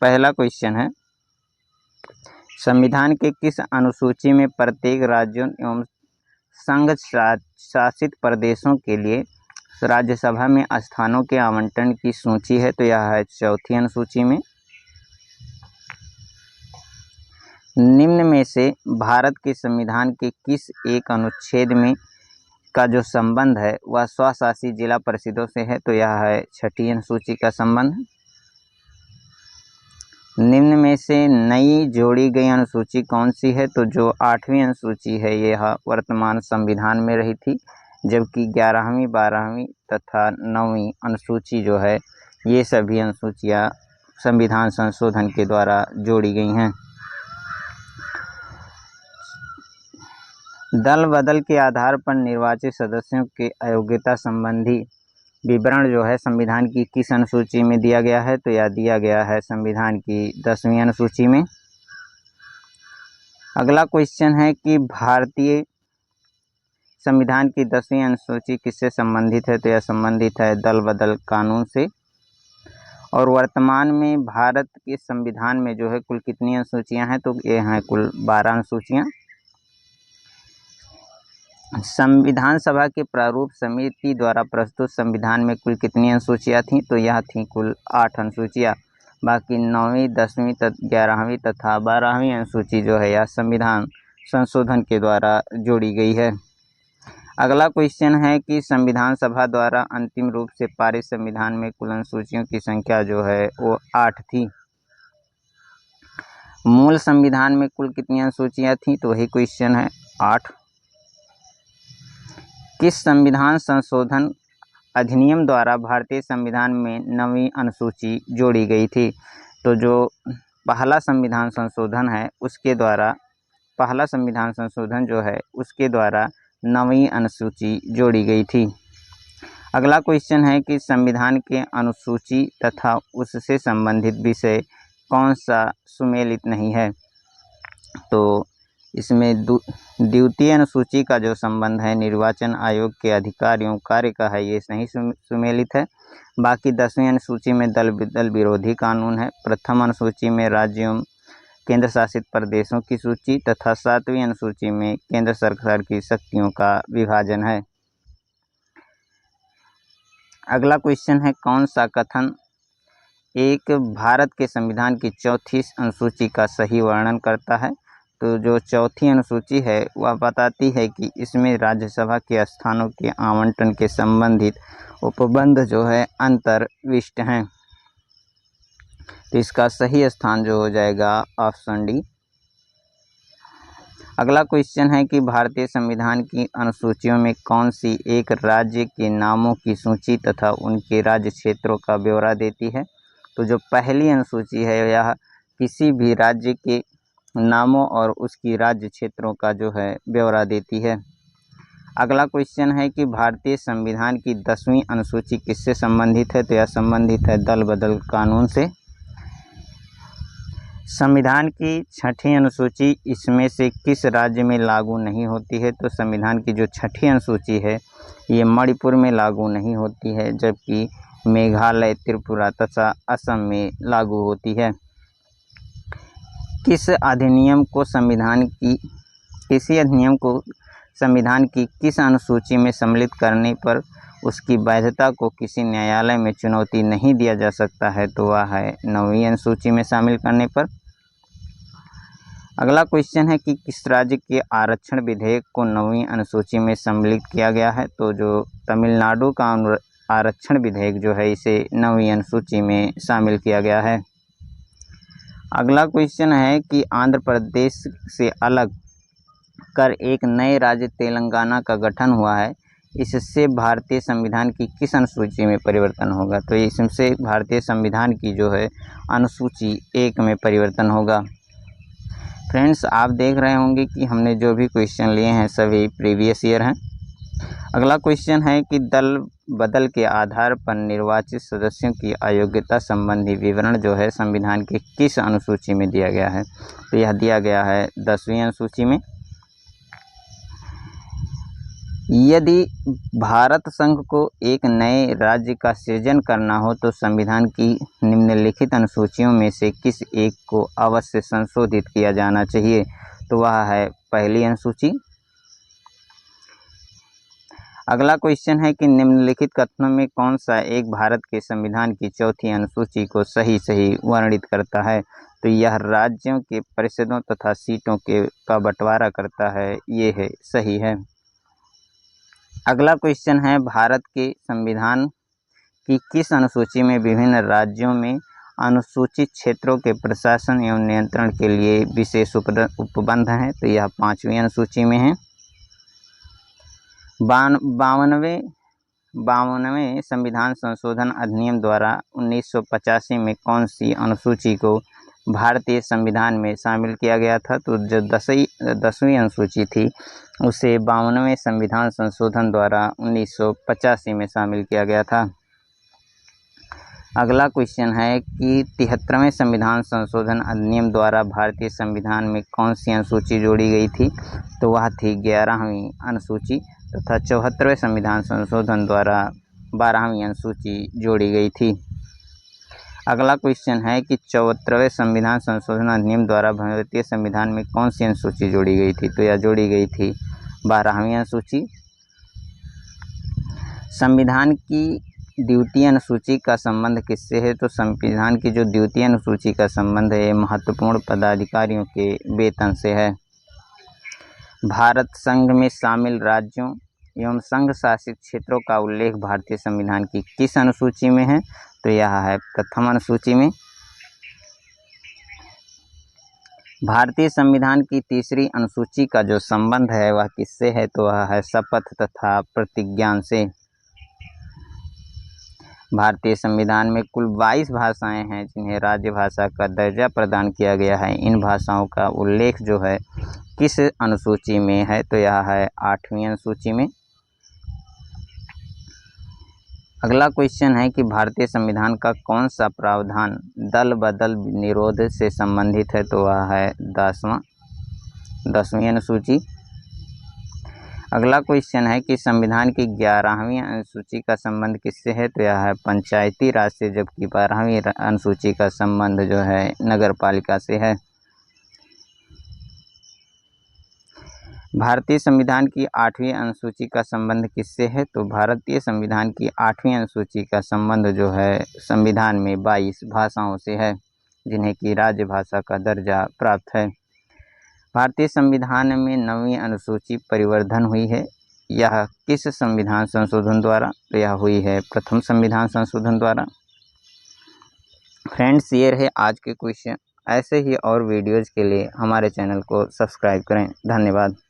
पहला क्वेश्चन है, संविधान के किस अनुसूची में प्रत्येक राज्यों एवं संघ शासित प्रदेशों के लिए राज्यसभा में स्थानों के आवंटन की सूची है? तो यह है चौथी अनुसूची में। निम्न में से भारत के संविधान के किस एक अनुच्छेद में का जो संबंध है वह स्वशासी जिला परिषदों से है? तो यह है छठी अनुसूची का संबंध। निम्न में से नई जोड़ी गई अनुसूची कौन सी है? तो जो 8वीं अनुसूची है यह वर्तमान संविधान में रही थी, जबकि 11वीं, 12वीं तथा 9वीं अनुसूची जो है ये सभी अनुसूचियां संविधान संशोधन के द्वारा जोड़ी गई हैं। दल बदल के आधार पर निर्वाचित सदस्यों के अयोग्यता संबंधी विवरण जो है संविधान की किस अनुसूची में दिया गया है? तो यह दिया गया है संविधान की 10वीं अनुसूची में। अगला क्वेश्चन है कि भारतीय संविधान की 10वीं अनुसूची किससे संबंधित है? तो यह संबंधित है दल बदल कानून से। और वर्तमान में भारत के संविधान में जो है कुल कितनी अनुसूचियां हैं? तो ये हैं कुल 12 अनुसूचियां। संविधान सभा के प्रारूप समिति द्वारा प्रस्तुत संविधान में कुल कितनी अनुसूचियां थीं? तो यह थीं कुल 8 अनुसूचियां। बाकी 9वीं, 10वीं, 11वीं तथा 12वीं अनुसूची जो है यह संविधान संशोधन के द्वारा जोड़ी गई है। अगला क्वेश्चन है कि संविधान सभा द्वारा अंतिम रूप से पारित संविधान में कुल अनुसूचियों की संख्या जो है वो 8 थी। मूल संविधान में कुल कितनी अनुसूचियां थीं? तो वही क्वेश्चन है 8। किस संविधान संशोधन अधिनियम द्वारा भारतीय संविधान में 9वीं अनुसूची जोड़ी गई थी? तो जो पहला संविधान संशोधन है उसके द्वारा, पहला संविधान संशोधन जो है उसके द्वारा 9वीं अनुसूची जोड़ी गई थी। अगला क्वेश्चन है कि संविधान के अनुसूची तथा उससे संबंधित विषय कौन सा सुमेलित नहीं है? तो इसमें द्वितीय अनुसूची का जो संबंध है निर्वाचन आयोग के अधिकारियों कार्य का है, ये नहीं सुमेलित है। बाकी 10वीं अनुसूची में दल बदल विरोधी कानून है। प्रथम अनुसूची में राज्यों केंद्र शासित प्रदेशों की सूची तथा 7वीं अनुसूची में केंद्र सरकार की शक्तियों का विभाजन है। अगला क्वेश्चन है, कौन सा कथन एक भारत के संविधान की चौथी अनुसूची का सही वर्णन करता है? तो जो चौथी अनुसूची है वह बताती है कि इसमें राज्यसभा के स्थानों के आवंटन के संबंधित उपबंध जो है अंतर्विष्ट हैं। तो इसका सही स्थान जो हो जाएगा ऑप्शन डी। अगला क्वेश्चन है कि भारतीय संविधान की अनुसूचियों में कौन सी एक राज्य के नामों की सूची तथा उनके राज्य क्षेत्रों का ब्यौरा देती है? तो जो पहली अनुसूची है यह किसी भी राज्य के नामों और उसकी राज्य क्षेत्रों का जो है ब्यौरा देती है। अगला क्वेश्चन है कि भारतीय संविधान की 10वीं अनुसूची किससे संबंधित है? तो यह संबंधित है दल बदल कानून से। संविधान की 6ठी अनुसूची इसमें से किस राज्य में लागू नहीं होती है? तो संविधान की जो 6ठी अनुसूची है ये मणिपुर में लागू नहीं होती है, जबकि मेघालय, त्रिपुरा तथा असम में लागू होती है। किसी अधिनियम को संविधान की किस अनुसूची में सम्मिलित करने पर उसकी वैधता को किसी न्यायालय में चुनौती नहीं दिया जा सकता है? तो वह है 9वीं अनुसूची में शामिल करने पर। अगला क्वेश्चन है कि किस राज्य के आरक्षण विधेयक को 9वीं अनुसूची में सम्मिलित किया गया है? तो जो तमिलनाडु का आरक्षण विधेयक जो है इसे 9वीं अनुसूची में शामिल किया गया है। अगला क्वेश्चन है कि आंध्र प्रदेश से अलग कर एक नए राज्य तेलंगाना का गठन हुआ है, इससे भारतीय संविधान की किस अनुसूची में परिवर्तन होगा? तो इससे भारतीय संविधान की जो है अनुसूची 1 में परिवर्तन होगा। फ्रेंड्स, आप देख रहे होंगे कि हमने जो भी क्वेश्चन लिए हैं सभी प्रीवियस ईयर हैं। अगला क्वेश्चन है कि दल बदल के आधार पर निर्वाचित सदस्यों की अयोग्यता संबंधी विवरण जो है संविधान की किस अनुसूची में दिया गया है? तो यह दिया गया है 10वीं अनुसूची में। यदि भारत संघ को एक नए राज्य का सृजन करना हो तो संविधान की निम्नलिखित अनुसूचियों में से किस एक को अवश्य संशोधित किया जाना चाहिए? तो वह है पहली अनुसूची। अगला क्वेश्चन है कि निम्नलिखित कथनों में कौन सा एक भारत के संविधान की चौथी अनुसूची को सही वर्णित करता है? तो यह राज्यों के परिषदों तथा सीटों का बंटवारा करता है, ये है सही है। अगला क्वेश्चन है भारत के संविधान की किस अनुसूची में विभिन्न राज्यों में अनुसूचित क्षेत्रों के प्रशासन एवं नियंत्रण के लिए विशेष उपबंध हैं? तो यह 5वीं अनुसूची में है। 52वें संविधान संशोधन अधिनियम द्वारा 1985 में कौन सी अनुसूची को भारतीय संविधान में शामिल किया गया था? तो जो 10वीं अनुसूची थी उसे 52वें संविधान संशोधन द्वारा 1985 में शामिल किया गया था। अगला क्वेश्चन है कि 73वें संविधान संशोधन अधिनियम द्वारा भारतीय संविधान में कौन सी अनुसूची जोड़ी गई थी? तो वह थी 11वीं अनुसूची तथा 74वें संविधान संशोधन द्वारा 12वीं अनुसूची जोड़ी गई थी। अगला क्वेश्चन है कि 74वें संविधान संशोधन अधिनियम द्वारा भारतीय संविधान में कौन सी अनुसूची जोड़ी गई थी? तो यह जोड़ी गई थी 12वीं अनुसूची। संविधान की द्वितीय अनुसूची का संबंध किससे है? तो संविधान की जो द्वितीय अनुसूची का संबंध है महत्वपूर्ण पदाधिकारियों के वेतन से है। भारत संघ में शामिल राज्यों एवं संघ शासित क्षेत्रों का उल्लेख भारतीय संविधान की किस अनुसूची में है? तो यह है प्रथम अनुसूची में। भारतीय संविधान की तीसरी अनुसूची का जो संबंध है वह किससे है? तो वह है शपथ तथा प्रतिज्ञान से। भारतीय संविधान में कुल 22 भाषाएं हैं जिन्हें राज्य भाषा का दर्जा प्रदान किया गया है। इन भाषाओं का उल्लेख जो है किस अनुसूची में है? तो यह है 8वीं अनुसूची में। अगला क्वेश्चन है कि भारतीय संविधान का कौन सा प्रावधान दल बदल निरोध से संबंधित है? तो वह है 10वीं अनुसूची। अगला क्वेश्चन है कि संविधान की 11वीं अनुसूची का संबंध किससे है? तो यह है पंचायती राज से, जबकि 12वीं अनुसूची का संबंध जो है नगर पालिका से है। भारतीय संविधान की 8वीं अनुसूची का संबंध किससे है? तो भारतीय संविधान की 8वीं अनुसूची का संबंध जो है संविधान में 22 भाषाओं से है जिन्हें की राज्य भाषा का दर्जा प्राप्त है। भारतीय संविधान में 9वीं अनुसूची परिवर्धन हुई है, यह किस संविधान संशोधन द्वारा? तो यह हुई है प्रथम संविधान संशोधन द्वारा। फ्रेंड्स, ये रहे आज के क्वेश्चन। ऐसे ही और वीडियोज़ के लिए हमारे चैनल को सब्सक्राइब करें। धन्यवाद।